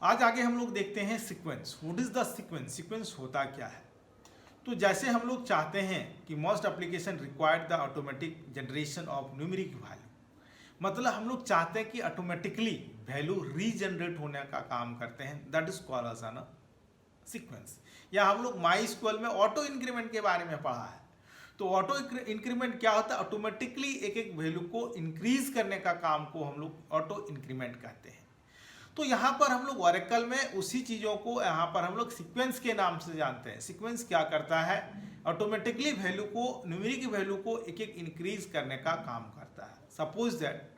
आज आगे हम लोग देखते हैं sequence. What is the sequence? Sequence होता क्या है? तो जैसे हम लोग चाहते हैं कि most application required the automatic generation of numeric value, मतलब हम लोग चाहते हैं कि ऑटोमेटिकली वैल्यू रीजनरेट होने का काम करते हैं, that is called as an sequence. या हम लोग माई स्क्वेल में ऑटो इंक्रीमेंट के बारे में पढ़ा है। तो ऑटो इंक्रीमेंट क्या होता है? ऑटोमेटिकली एक एक वैल्यू को इंक्रीज करने का काम को हम लोग ऑटो इंक्रीमेंट कहते हैं। तो यहाँ पर हम लोग ओरेकल में उसी चीज़ों को यहाँ पर हम लोग सीक्वेंस के नाम से जानते हैं। सीक्वेंस क्या करता है? ऑटोमेटिकली वैल्यू को, न्यूमेरिक वैल्यू को एक एक इंक्रीज करने का काम करता है। सपोज दैट,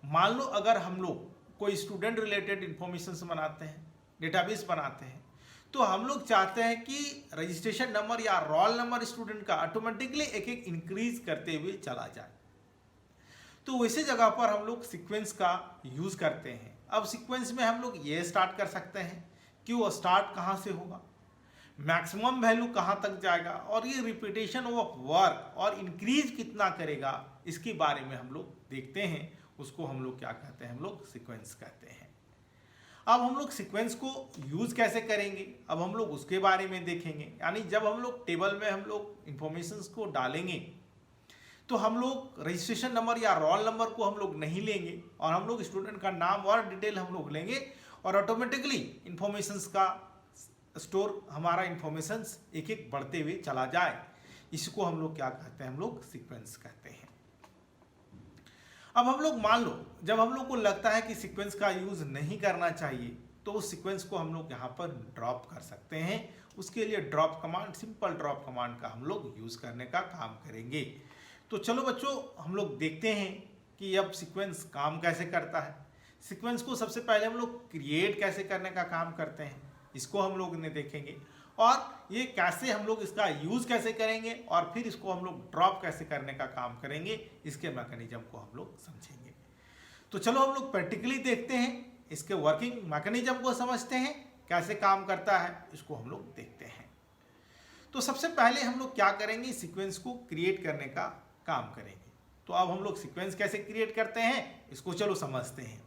मान लो अगर हम लोग कोई स्टूडेंट रिलेटेड इंफॉर्मेशन बनाते हैं, डेटाबेस बनाते हैं, तो हम लोग चाहते हैं कि रजिस्ट्रेशन नंबर या रोल नंबर स्टूडेंट का ऑटोमेटिकली एक एक इंक्रीज करते हुए चला जाए। तो वैसे जगह पर हम लोग सीक्वेंस का यूज करते हैं। अब सीक्वेंस में हम लोग ये स्टार्ट कर सकते हैं कि वो स्टार्ट कहाँ से होगा, मैक्सिमम वैल्यू कहाँ तक जाएगा, और ये रिपीटेशन ऑफ वर्क और इंक्रीज कितना करेगा, इसके बारे में हम लोग देखते हैं। उसको हम लोग क्या कहते हैं? हम लोग सीक्वेंस कहते हैं। अब हम लोग सीक्वेंस को यूज कैसे करेंगे, अब हम लोग उसके बारे में देखेंगे। यानी जब हम लोग टेबल में हम लोग इंफॉर्मेशन को डालेंगे, तो हम लोग रजिस्ट्रेशन नंबर या रोल नंबर को हम लोग नहीं लेंगे, और हम लोग स्टूडेंट का नाम और डिटेल हम लोग लेंगे, और ऑटोमेटिकली इंफॉर्मेशन का स्टोर, हमारा इंफॉर्मेशन एक एक बढ़ते हुए चला जाए। इसको हम लोग क्या कहते हैं? हम लोग सीक्वेंस कहते हैं। अब हम लोग मान लो जब हम लोग को लगता है कि सीक्वेंस का यूज नहीं करना चाहिए, तो उस सीक्वेंस को हम लोग यहाँ पर ड्रॉप कर सकते हैं। उसके लिए drop command, simple drop command का हम लोग यूज करने का काम करेंगे। तो चलो बच्चों, हम लोग देखते हैं कि अब सीक्वेंस काम कैसे करता है। सीक्वेंस को सबसे पहले हम लोग क्रिएट कैसे करने का काम करते हैं, इसको हम लोग ने देखेंगे, और ये कैसे हम लोग इसका यूज कैसे करेंगे, और फिर इसको हम लोग ड्रॉप कैसे करने का काम करेंगे, इसके मैकेनिज्म को हम लोग समझेंगे। तो चलो हम लोग प्रैक्टिकली देखते हैं, इसके वर्किंग मैकेनिज्म को समझते हैं, कैसे काम करता है इसको हम लोग देखते हैं। तो सबसे पहले हम लोग क्या करेंगे? सीक्वेंस को क्रिएट करने का काम करेंगे। तो अब हम लोग सीक्वेंस कैसे क्रिएट करते हैं, इसको चलो समझते हैं।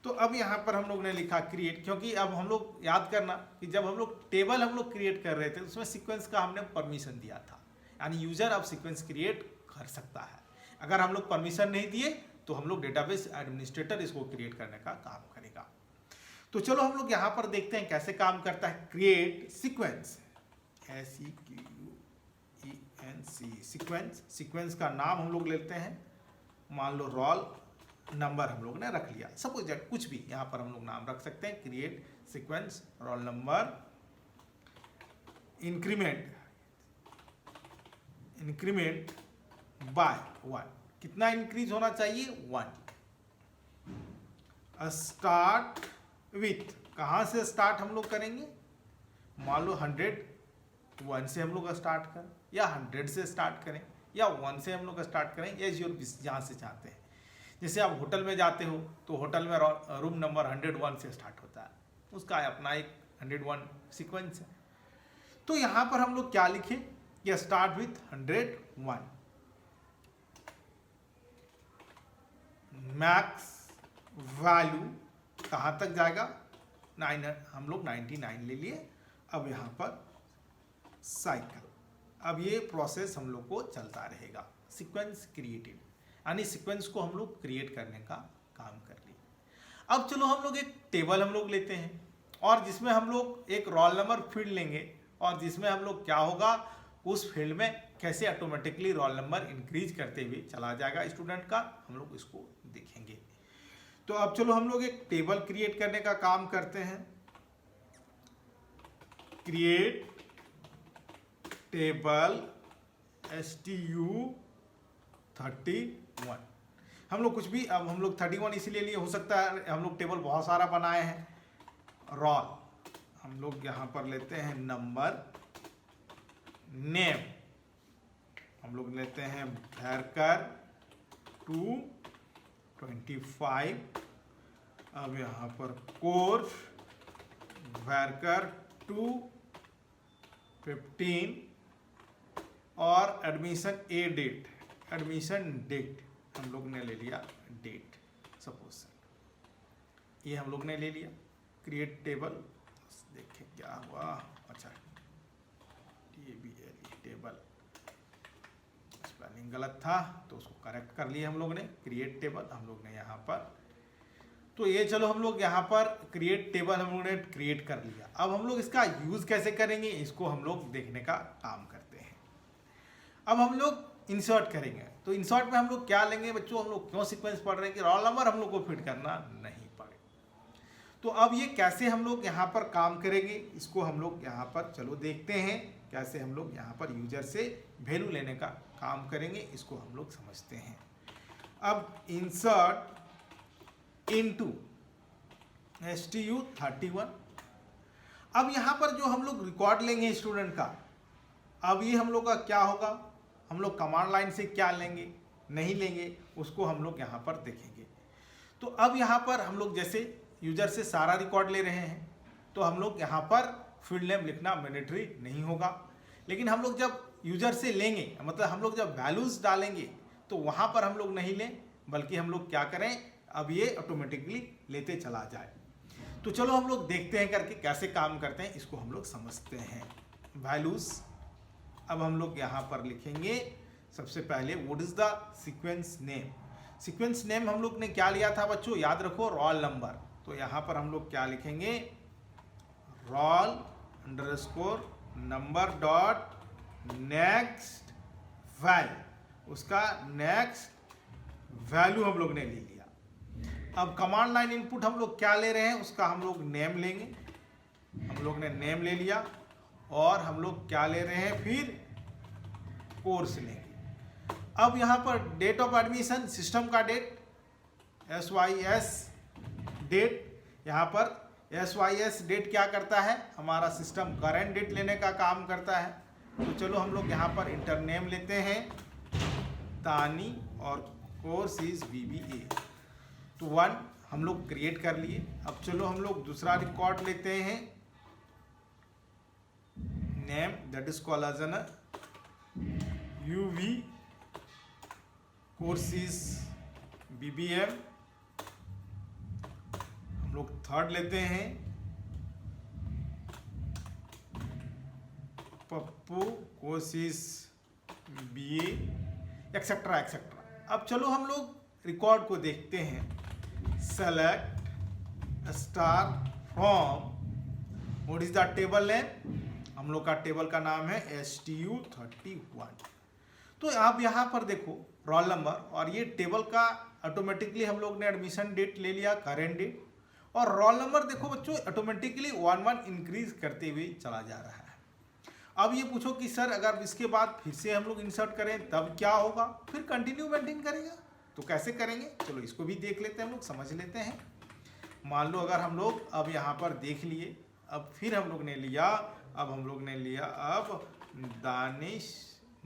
तो अब यहाँ पर हम लोग ने लिखा क्रिएट, क्योंकि अब हम लोग याद करना कि जब हम लोग टेबल हम लोग क्रिएट कर रहे थे, उसमें सीक्वेंस का हमने परमिशन दिया था। यानी यूजर अब सीक्वेंस क्रिएट कर सकता है। अगर हम लोग परमिशन नहीं दिए, तो हम लोग डेटाबेस एडमिनिस्ट्रेटर इसको क्रिएट करने का काम करेगा। तो चलो हम लोग यहाँ पर देखते हैं कैसे काम करता है क्रिएट सीक्वेंस। सीक्वेंस, सीक्वेंस का नाम हम लोग लेते हैं, मान लो रोल नंबर हम लोग ने रख लिया, सपोज दैट कुछ भी यहाँ पर हम लोग नाम रख सकते हैं। Create sequence roll number increment by 1। कितना इंक्रीज होना चाहिए? 1। स्टार्ट विथ, कहाँ से स्टार्ट हम लोग करेंगे? मान लो 100 से हम लोग स्टार्ट करें, या 100 से स्टार्ट करें, या 1 से हम लोग स्टार्ट करें, एज योर जहाँ से चाहते हैं। जैसे आप होटल में जाते हो, तो होटल में रूम नंबर 101 से स्टार्ट होता है, उसका अपना एक 101 सीक्वेंस है। तो यहाँ पर हम लोग क्या लिखें कि स्टार्ट विथ 101, मैक्स वैल्यू कहाँ तक जाएगा? 9, हम लोग 99 ले लिए। अब यहाँ पर साइकिल, अब ये प्रोसेस हम लोग को चलता रहेगा। सीक्वेंस क्रिएटेड, यानी सीक्वेंस को हम लोग क्रिएट करने का काम कर लिए। अब चलो हम लोग एक टेबल हम लोग लेते हैं, और जिसमें हम लोग एक रोल नंबर फील्ड लेंगे, और जिसमें हम लोग क्या होगा, उस फील्ड में कैसे ऑटोमेटिकली रोल नंबर इंक्रीज करते हुए चला जाएगा स्टूडेंट का, हम लोग इसको देखेंगे। तो अब चलो हम लोग एक टेबल क्रिएट करने का काम करते हैं। क्रिएट टेबल STU31, हम लोग कुछ भी, अब हम लोग 31 इसीलिए लिए, हो सकता है हम लोग टेबल बहुत सारा बनाए हैं। रोल हम लोग यहाँ पर लेते हैं, नंबर, नेम हम लोग लेते हैं भैरकर 225। अब यहाँ पर कोर्स भैरकर 215, और एडमिशन डेट हम लोग ने ले लिया डेट, सपोज ये हम लोग ने ले लिया। क्रिएट टेबल, देखें क्या हुआ, अच्छा टेबल स्पेलिंग गलत था तो उसको करेक्ट कर लिए हम लोग ने, क्रिएट टेबल हम लोग ने यहाँ पर। तो ये चलो हम लोग यहाँ पर क्रिएट टेबल हम लोग ने क्रिएट कर लिया। अब हम लोग इसका यूज कैसे करेंगे इसको हम लोग देखने का काम करते हैं। अब हम लोग इंसर्ट करेंगे, तो इंसर्ट में हम लोग क्या लेंगे बच्चों, हम लोग क्यों सीक्वेंस पढ़ रहे हैं कि रोल नंबर हम लोग को फिट करना नहीं पड़े। तो अब ये कैसे हम लोग यहाँ पर काम करेंगे इसको हम लोग यहाँ पर चलो देखते हैं, कैसे हम लोग यहाँ पर यूजर से वैल्यू लेने का काम करेंगे इसको हम लोग समझते हैं। अब इंसर्ट इनटू STU31, अब यहाँ पर जो हम लोग रिकॉर्ड लेंगे स्टूडेंट का, अब ये हम लोग का क्या होगा, हम लोग कमांड लाइन से क्या लेंगे नहीं लेंगे उसको हम लोग यहाँ पर देखेंगे। तो अब यहाँ पर हम लोग जैसे यूजर से सारा रिकॉर्ड ले रहे हैं तो हम लोग यहाँ पर फील्ड नेम लिखना मैंडेटरी नहीं होगा, लेकिन हम लोग जब यूजर से लेंगे मतलब हम लोग जब वैल्यूज डालेंगे तो वहाँ पर हम लोग नहीं लें, बल्कि हम लोग क्या करें, अब ये ऑटोमेटिकली लेते चला जाए। तो चलो हम लोग देखते हैं करके कैसे काम करते हैं इसको हम लोग समझते हैं। वैल्यूज अब हम लोग यहाँ पर लिखेंगे सबसे पहले what is the sequence name. Sequence name हम लोग ने क्या लिया था बच्चों, याद रखो रोल नंबर। तो यहाँ पर हम लोग क्या लिखेंगे, roll underscore number dot next value, उसका नेक्स्ट वैल्यू हम लोग ने ले लिया। अब कमांड लाइन इनपुट हम लोग क्या ले रहे हैं, उसका हम लोग नेम लेंगे, हम लोग ने नेम ले लिया। और हम लोग क्या ले रहे हैं, फिर कोर्स लेंगे। अब यहाँ पर डेट ऑफ एडमिशन सिस्टम का डेट SYS डेट, यहाँ पर SYS डेट क्या करता है, हमारा सिस्टम करेंट डेट लेने का काम करता है। तो चलो हम लोग यहाँ पर इंटर नेम लेते हैं तानी और कोर्स इज BBA। तो 1 हम लोग क्रिएट कर लिए। अब चलो हम लोग दूसरा रिकॉर्ड लेते हैं, name that is called as an UV course is BBM। हम लोग थर्ड लेते हैं Pappu course is BA etcetera etcetera. अब चलो हम लोग रिकॉर्ड को देखते हैं, select star from what is the table name, हम लोग का टेबल का नाम है STU31। तो आप यहाँ पर देखो रोल नंबर, और ये टेबल का ऑटोमेटिकली हम लोग ने एडमिशन डेट ले लिया, करेंट डेट, और रोल नंबर देखो बच्चों ऑटोमेटिकली 1 इंक्रीज करते हुए चला जा रहा है। अब ये पूछो कि सर अगर इसके बाद फिर से हम लोग इंसर्ट करें तब क्या होगा, फिर कंटिन्यू मेंटेन करेगा, तो कैसे करेंगे चलो इसको भी देख लेते हैं, हम लोग समझ लेते हैं। मान लो अगर हम लोग अब यहाँ पर देख लिए, अब फिर हम लोग ने लिया, अब हम लोग ने लिया अब दानिश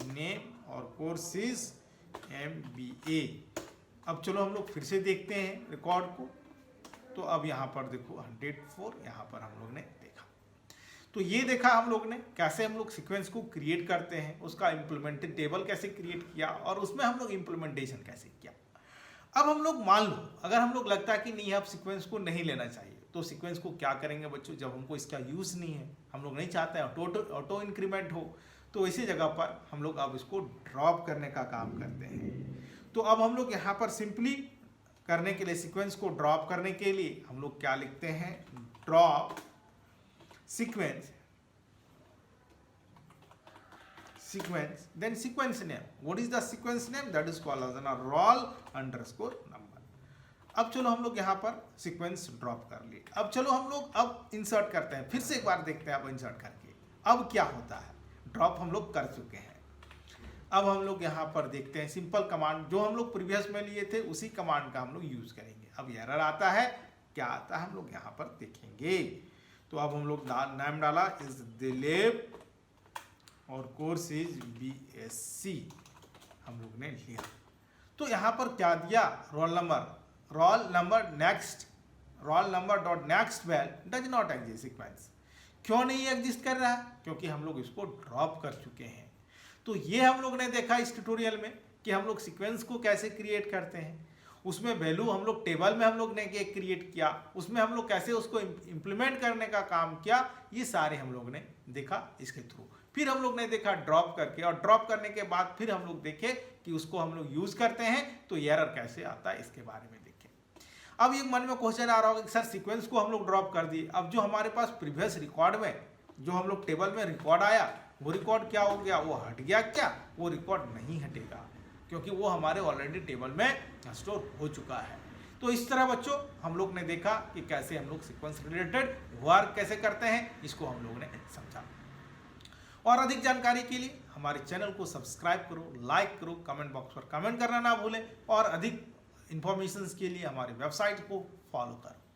नेम और कोर्स इज MBA। अब चलो हम लोग फिर से देखते हैं रिकॉर्ड को। तो अब यहाँ पर देखो 104 यहाँ पर हम लोग ने देखा। तो ये देखा हम लोग ने कैसे हम लोग सीक्वेंस को क्रिएट करते हैं, उसका इम्प्लीमेंटेड टेबल कैसे क्रिएट किया और उसमें हम लोग इम्प्लीमेंटेशन कैसे किया। अब हम लोग मान लो अगर हम लोग लगता है कि नहीं अब सीक्वेंस को नहीं लेना चाहिए, तो सीक्वेंस को क्या करेंगे बच्चों, जब हमको इसका यूज़ नहीं है, हम लोग नहीं चाहते हैं ऑटो इंक्रीमेंट हो, तो इसी जगह पर हम लोग अब इसको ड्रॉप करने का काम करते हैं। तो अब हम लोग यहाँ पर सिंपली करने के लिए, सीक्वेंस को ड्रॉप करने के लिए हम लोग क्या लिखते हैं, drop sequence then sequence name. What is the sequence name, that is called as roll underscore number. अब चलो हम लोग यहाँ पर सीक्वेंस ड्रॉप कर लिए। अब चलो हम लोग अब इंसर्ट करते हैं, फिर से एक बार देखते हैं अब इंसर्ट करके अब क्या होता है। ड्रॉप हम लोग कर चुके हैं, अब हम लोग यहाँ पर देखते हैं सिंपल कमांड जो हम लोग प्रीवियस में लिए थे उसी कमांड का हम लोग यूज करेंगे। अब एरर आता है, क्या आता है हम लोग यहाँ पर देखेंगे। तो अब हम लोग नाम डाला इज दिलीप और कोर्स इज BSc हम लोग ने लिया। तो यहाँ पर क्या दिया, roll number next, roll number dot next value does not exist sequence. क्यों नहीं एग्जिस्ट कर रहा है, क्योंकि हम लोग इसको ड्रॉप कर चुके हैं। तो ये हम लोग ने देखा इस ट्यूटोरियल में कि हम लोग सीक्वेंस को कैसे क्रिएट करते हैं, उसमें वैल्यू हम लोग टेबल में हम लोग ने क्रिएट किया, उसमें हम लोग कैसे उसको इम्प्लीमेंट करने का काम किया, ये सारे हम लोग ने देखा इसके थ्रू। फिर हम लोग ने देखा ड्रॉप करके, और ड्रॉप करने के बाद फिर हम लोग देखे कि उसको हम लोग यूज करते हैं तो एरर कैसे आता है, इसके बारे में देखें। अब ये मन में क्वेश्चन आ रहा होगा कि सर सीक्वेंस को हम लोग ड्रॉप कर दिए, अब जो हमारे पास प्रीवियस रिकॉर्ड में जो हम लोग टेबल में रिकॉर्ड आया वो रिकॉर्ड क्या हो गया, वो हट गया क्या? वो रिकॉर्ड नहीं हटेगा, क्योंकि वो हमारे ऑलरेडी टेबल में स्टोर हो चुका है। तो इस तरह बच्चों हम लोग ने देखा कि कैसे हम लोग सीक्वेंस रिलेटेड वर्क कैसे करते हैं, इसको हम लोग ने समझा। और अधिक जानकारी के लिए हमारे चैनल को सब्सक्राइब करो, लाइक करो, कमेंट बॉक्स पर कमेंट करना ना भूलें, और अधिक इंफॉर्मेशन के लिए हमारे वेबसाइट को फॉलो करो।